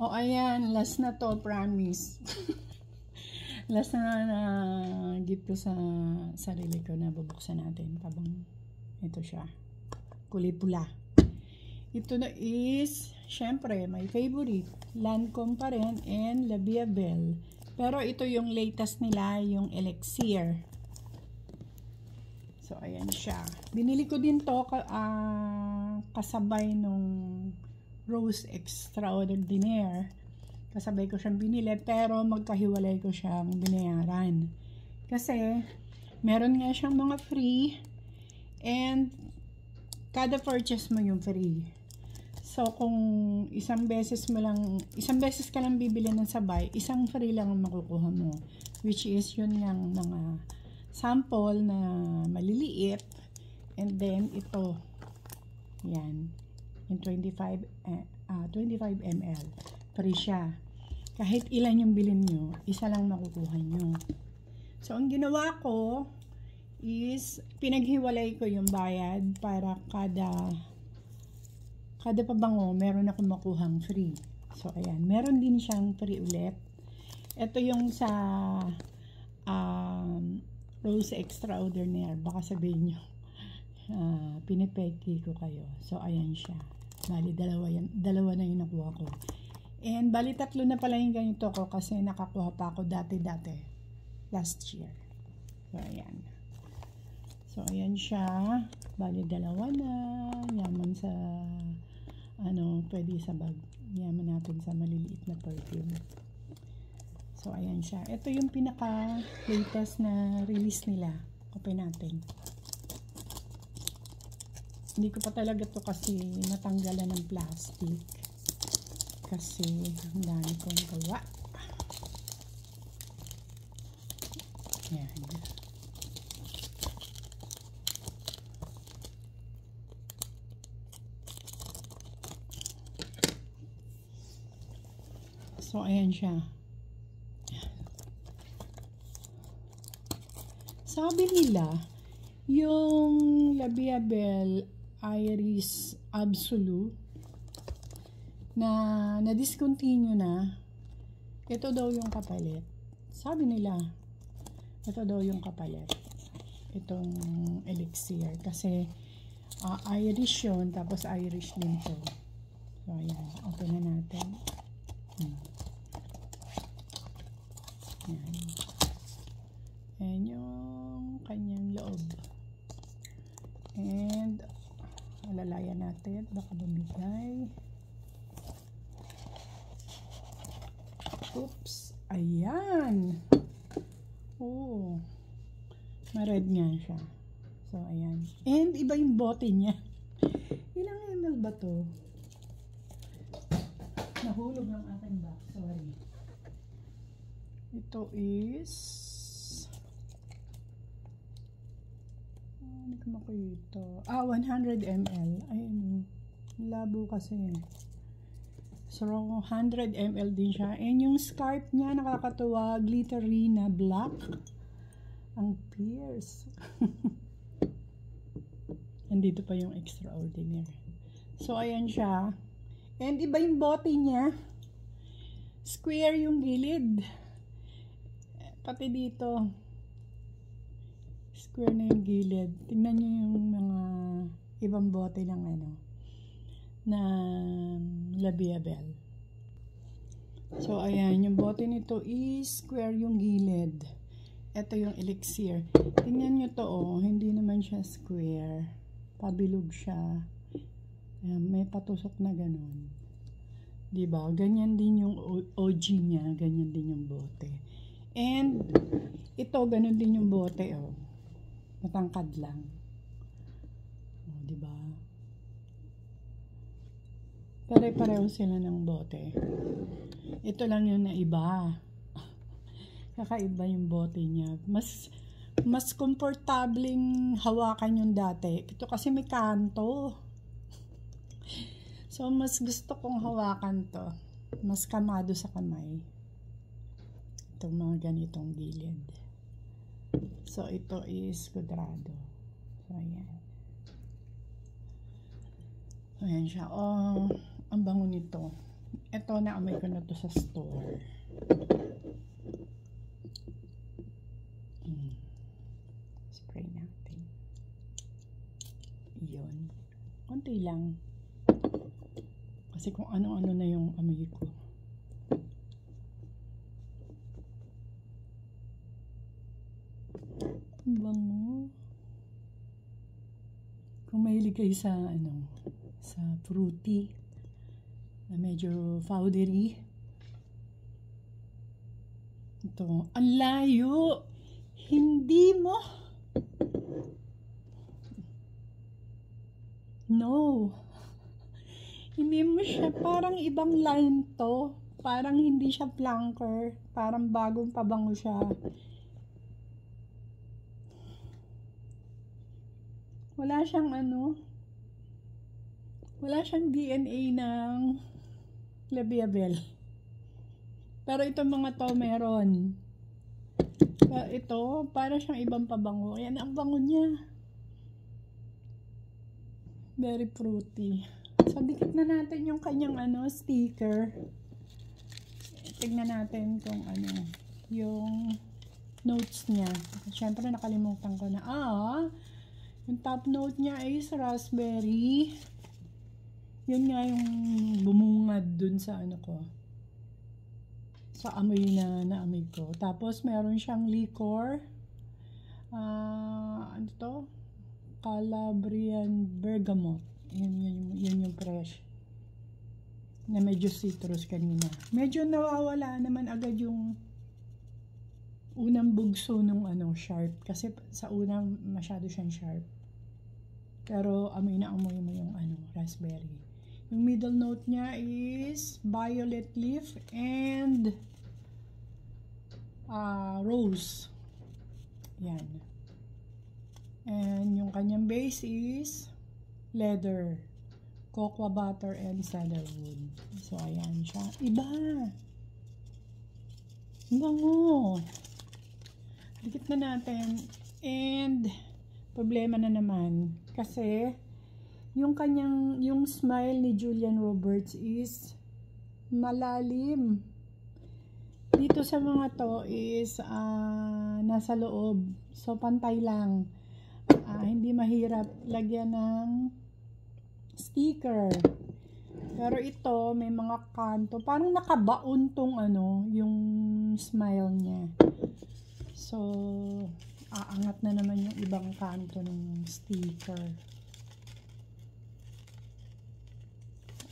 O ayan, last na to, promise. Last na gift ko sa sarili ko na bubuksan natin. Habang ito siya. Kulay pula. Ito na is, syempre, my favorite. Lancome pa rin and La Vie Belle. Pero ito yung latest nila, yung Elixir. So, ayan siya. Binili ko din to kasabay nung Rose Extraordinaire. Kasabay ko siyang binili, pero magkahiwalay ko siyang binayaran. Kasi, meron nga siyang mga free, and kada purchase mo yung free. So, kung isang beses ka lang bibili ng sabay, isang free lang ang makukuha mo. Which is, yun yung mga sample na maliliit. And then, ito. Yan. Yung 25 ml. Free siya. Kahit ilan yung bilhin nyo, isa lang makukuha nyo. So, ang ginawa ko is, pinaghiwalay ko yung bayad para kada pabango, meron ako makuhang free. So, ayan. Meron din siyang free ulit. Ito yung sa Rose Extraordinaire. Baka sabihin nyo, pinipeki ko kayo. So, ayan siya. Bali, dalawa na yung nakuha ko. And, bali, 3 na pala yung ganito ko kasi nakakuha pa ako dati. Last year. So, ayan. So, ayan siya. Bali, 2 na. Yaman sa pwede sa bag. Yaman natin sa maliliit na perfume. So, ayan siya. Ito yung pinaka-latest na release nila. Open natin. Hindi ko pa talaga to kasi natanggalan ng plastic. Kasi, ang dami kong gawa. Ayan. So, ayan siya. Sabi nila, yung La Vie Belle Iris Absolute na discontinue na, ito daw yung kapalit. Sabi nila, ito daw yung kapalit. Itong Elixir. Kasi, Irish yun, tapos Irish din to. So, ayan. Open na natin. Ayan. Ayan yung kanyang loob. And, alalayan natin. Baka bumigay. Oops. Ayan. Oh. Ma-red nga siya. So, ayan. And, iba yung bote niya. Ilang ml ba to? Nahulog ng aking box. Sorry. Ito is hindi ko makita. 100 ml. Ayun. Labo kasi. So, 100 ml din siya. And yung scarf niya, nakakatuwa. Glittery na black. Ang fierce. Andito pa yung Extraordinary. So, ayan siya. And iba yung bote niya. Square yung gilid. Pati dito. Square na yung gilid. Tingnan nyo yung mga ibang bote ng La Vie Belle. So, ayan. Yung bote nito is square yung gilid. Ito yung Elixir. Tingnan nyo to, hindi naman siya square. Pabilog siya. Ayan, may patusok na ganun. Diba? Ganyan din yung OG niya. Ganyan din yung bote. And, ito, ganun din yung bote, matangkad lang. Diba? Pare-pareho sila ng bote. Ito lang yung naiba. Kakaiba yung bote niya. Mas komportabling hawakan yung dati. Ito kasi may kanto. So, mas gusto kong hawakan to. Mas kamado sa kamay. Itong mga ganitong gilid. So, ito is kuadrado. So, ayan. Ayan siya. Oh, ang bango nito. Ito, ito, naamoy ko na to sa store. Spray natin. Yun. Konti lang. Kasi kung ano-ano na yung amoy ko. Bango. Kung mahilig kayo sa sa fruity, na medyo powdery. Ito, ang layo. Hindi mo. No. Hindi mo siya, parang ibang line to. Parang hindi siya flanker. Parang bagong pabango siya. Wala siyang wala siyang DNA ng Labiabel. Pero itong mga to meron. Pero ito, para siyang ibang pabango. Ayan, ang bango niya. Very fruity. So, dikit na natin yung kanyang sticker. Tignan natin kung yung notes niya. Siyempre, nakalimutan ko na. Yung top note niya is raspberry. Yun nga yung bumungad dun sa sa amoy na naamoy ko. Tapos, meron siyang liquor. Ano to? Calabrian bergamot. Yun yung fresh. Na medyo citrus kanina. Medyo nawawala naman agad yung unang bugso nung sharp. Kasi sa unang masyado siyang sharp. Pero amoy na amoy mo yung raspberry. Yung middle note niya is violet leaf and rose. Yan. And yung kanyang base is leather, cocoa butter, and cedarwood. So, ayan siya. Iba! Bango! Dikit na natin. And, problema na naman. Kasi, yung smile ni Julian Roberts is malalim. Dito sa mga to is nasa loob. So, pantay lang. Hindi mahirap lagyan ng sticker. Pero ito, may mga kanto. Parang nakabaon tong yung smile niya. So, aangat na naman yung ibang kanto ng sticker.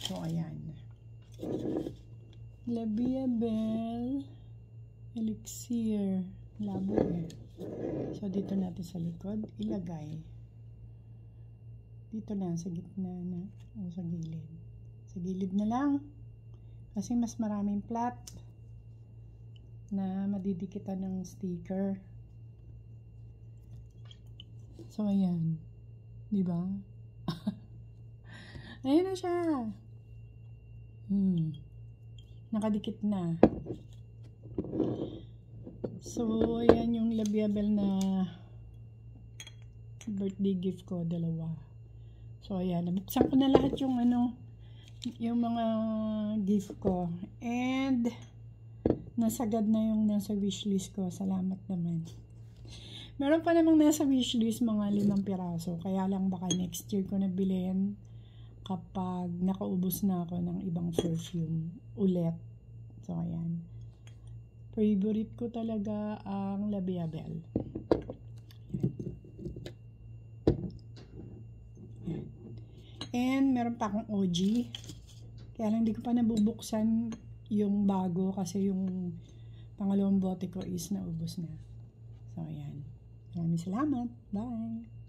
So, ayan. Labiabel Elixir. Labo eh. So, dito natin sa likod, ilagay. Dito na, sa gitna na, o sa gilid. Sa gilid na lang. Kasi mas maraming flat na madidikitan ng sticker. So, ayan. Diba? Ayan na siya. Nakadikit na. So, ayan yung Labiabel na birthday gift ko, dalawa. So, ayan. Nabuksan ko na lahat yung yung mga gift ko. And, nasagad na yung nasa wishlist ko. Salamat naman. Meron pa namang nasa wishlist mga 5 piraso. Kaya lang baka next year ko nabilhin kapag nakaubos na ako ng ibang perfume ulit. So, ayan. Favorite ko talaga ang Labiabel. And meron pa akong OG. Kaya lang hindi ko pa nabubuksan yung bago kasi yung pangalawang bote ko is naubos na. So, ayan. Maraming salamat. Bye!